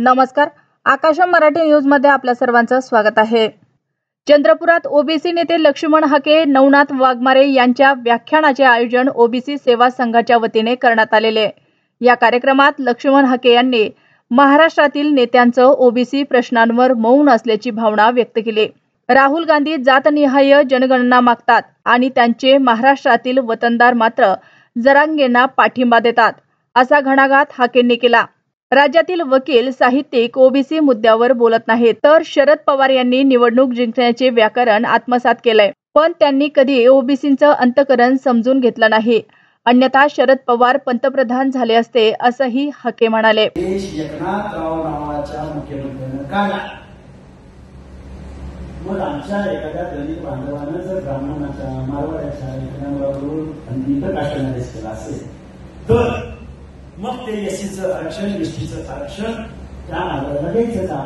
नमस्कार. आकाश मराठी न्यूज मध्ये आपल्या सर्वांचं स्वागत आहे. चंद्रपुरात ओबीसी नेते लक्ष्मण हाके, नवनाथ वाघमारे यांच्या व्याख्यानाचे आयोजन ओबीसी सेवा संघाच्या वतीने करण्यात आलेले. या कार्यक्रमात लक्ष्मण हाके यांनी महाराष्ट्रातील नेत्यांचं ओबीसी प्रश्नांवर मौन असल्याची भावना व्यक्त केली. राहुल गांधी जातनिहाय जनगणना मागतात आणि त्यांचे महाराष्ट्रातील वतनदार मात्र जरांगेंना पाठिंबा देतात, असा घणाघात हाकेंनी केला. राज्यातील वकील, साहित्यिक ओबीसी मुद्द्यावर बोलत नाहीत, तर शरद पवार यांनी निवडणूक जिंकण्याचे व्याकरण आत्मसात केलंय, पण त्यांनी कधी ओबीसींचं अंतकरण समजून घेतलं नाही. अन्यथा शरद पवार पंतप्रधान झाले असते, असंही हाके म्हणाले. एकनाथराव नावाच्या मुख्यमंत्र्यांना काढला, मग आमच्या एखाद्या दलित बांधवानं जर ब्राह्मणाच्या, मारवाड्याच्या एखाद्या मुलाबरोबर इंटरनॅशनल केला असेल तर मग ते एससीचं आरक्षण, एसटीचं आरक्षण त्या नागरिकाला द्यायचं का?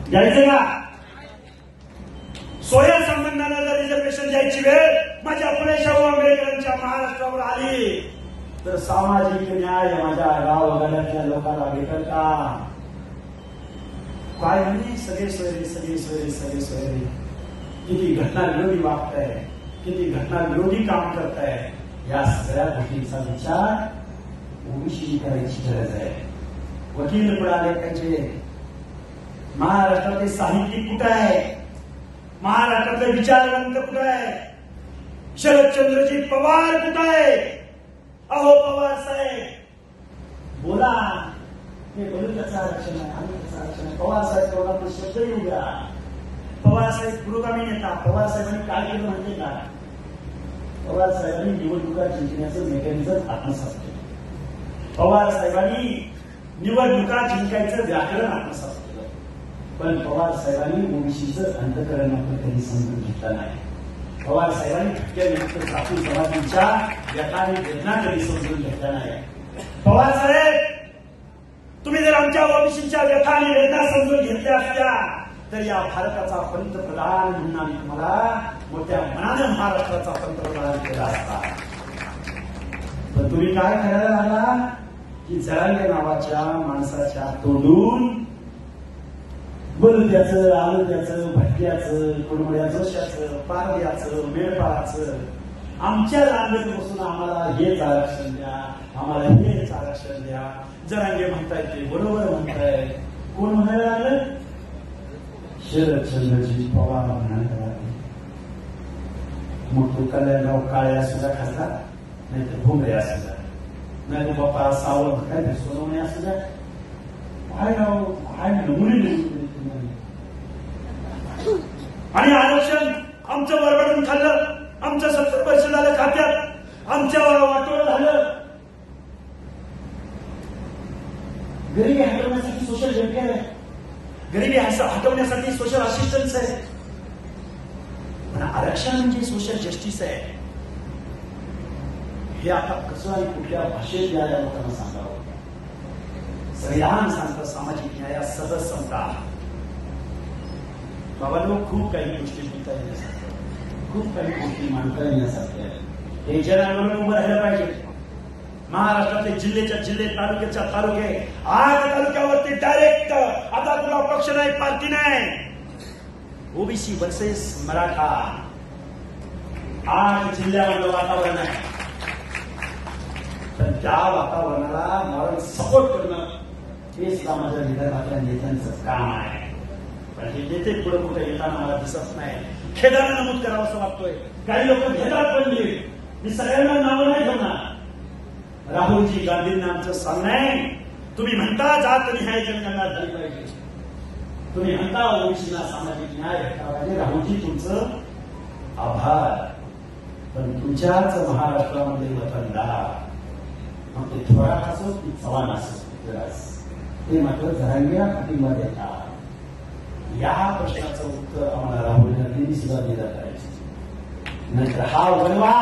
द्यायचं का? सोया संबंधानं जर रिझर्वेशन द्यायची वेळ माझ्या पुणे शाहू आंबेडकरांच्या महाराष्ट्रावर आली तर सामाजिक न्याय माझ्या गावगाड्यातल्या लोकांना भेटल का? काय म्हणजे सगळे सोयरे, सगळे सोयरे, सगळे सोयरे. किती घटना विरोधी वागताय, किती घटना विरोधी काम करताय. या सगळ्या गोष्टींचा विचार ओबीसी करायची गरज आहे. वकील मिळाले पाहिजे. महाराष्ट्रातले साहित्यिक कुठे आहे? महाराष्ट्रातले विचारवंत कुठे आहे? शरदचंद्रजी पवार कुठे आहे? अहो पवार साहेब बोला. हे बोलून त्याचं आरक्षण आहे, आम्ही त्याचं आरक्षण आहे. पवार साहेब तेवढा शब्द येऊ द्या. पवार साहेब पुरोगामी नेता. पवार साहेबांनी काय केलं म्हणजे का? पवार साहेबांनी निवडणुका जिंकण्याचं मेकॅनिझम आत्मसात केलं. पवार साहेबांनी निवडणुका जिंकायचं व्याकरण आत्मसात केलं. पण पवार साहेबांनी ओबीसीचं अंतकरण मात्र कधी समजून घेतलं नाही. पवार साहेबांनी घटक्यायुक्त जाती जमातींच्या व्यथा आणि वेदना कधी समजून घेतल्या नाही. पवार साहेब, तुम्ही जर आमच्या ओबीसीच्या व्यथा आणि वेदना समजून घेतल्या असत्या तर या भारताचा पंतप्रधान म्हणून आम्ही तुम्हाला मोठ्या मनाने महाराष्ट्राचा पंतप्रधान केला असता. पण तुम्ही काय करायला लागला की जरांगे नावाच्या माणसाच्या तोंडून बलुद्याचं, आलुद्याचं, भटक्याचं, कुडमुड्याचं, जोशाचं, पारद्याचं, मेळपाळाचं आमच्या रांगेत बसून आम्हाला हेच आरक्षण द्या, आम्हाला हेच आरक्षण द्या. जरांगे म्हणताय ते बरोबर म्हणताय. कोण म्हणायला लागलं? शरदचंद्रजी पवार म्हणायला लागले. मग तो कल्याणराव काळे असू द्या खासदार, नाही तर भोंगरे असू द्या, नाही तर बाप्पा सावंत, काय ते सोनवणे असू द्या. काय राव, काय नमुने. आणि आरक्षण आमचं वरवडून खाल्लं. आमचं 70 वर्ष झालं खात्यात, आमच्या वाटोळं झालं. गरिबी हटवण्यासाठी सोशल वेलफेअर आहे, गरिबी हटवण्यासाठी सोशल असिस्टन्स आहे, पण आरक्षण म्हणजे सोशल जस्टिस आहे. हे आता कसं आणि कुठल्या भाषेत या लोकांना सांगावं? संविधान सांगतं सामाजिक न्याय सहज समता. बाबांनो, खूप काही गोष्टी बोलता येण्यासारख्या, खूप काही गोष्टी मांडता येण्यासारख्या आहेत. हे जनांवर उभं राहिलं पाहिजे. महाराष्ट्रातले जिल्ह्याच्या जिल्हे, तालुक्याच्या तालुके, 8 तालुक्यावरती डायरेक्ट आता तुला पक्ष नाही, पार्टी नाही, ओबीसी वर्सेस मराठा 8 जिल्ह्यामधलं वातावरण आहे. पण त्या वातावरणाला मॉरल सपोर्ट करणं हेच माझ्या विदर्भातल्या नेत्यांचं काम आहे. पण हे नेते पुढे कुठे येताना मला दिसत नाही. खेदानं नमूद करावं असं वाटतोय. काही लोक घेतात पडली. मी सगळ्यांना नावं नाही ठेवणार. राहुलजी गांधींना आमचं सांगणं आहे, तुम्ही म्हणता जातनिहाय जनगणना झाली पाहिजे, तुम्ही म्हणता ओबीसीना सामाजिक न्याय भेटला पाहिजे. राहुलजी तुमचं आभार, पण तुमच्याच महाराष्ट्रामध्ये वतनदार, मग ते थोरात असो की चव्हाण असो, ते मात्र जरांगेला पाठिंबा देतात. या प्रश्नाचं उत्तर आम्हाला राहुल गांधींनी सुद्धा दिलं पाहिजे. नंतर हा वनवा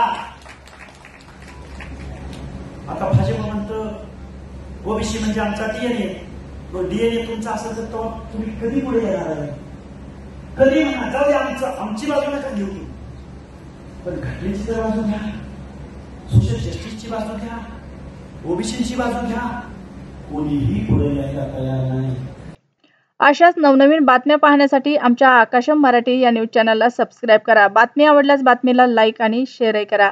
आता भाजप म्हणतं ओबीसी म्हणजे आमचा डीएनए. डीएनए तुमचा असेल तर तुम्ही कधी पुढे येणार आहे? कधी म्हणा जाऊ दे, आमची बाजू नका घेऊ, पण घटनेची तर बाजू घ्या, सोशल जस्टिसची बाजू घ्या, ओबीसीची बाजू घ्या. कोणीही पुढे यायला अशाच नवनवीन बातम्या पाहण्यासाठी आमच्या आकाशम मराठी या न्यूज चॅनलला सबस्क्राईब करा. बातमी आवडल्यास बातमीला लाईक आणि शेअरही करा.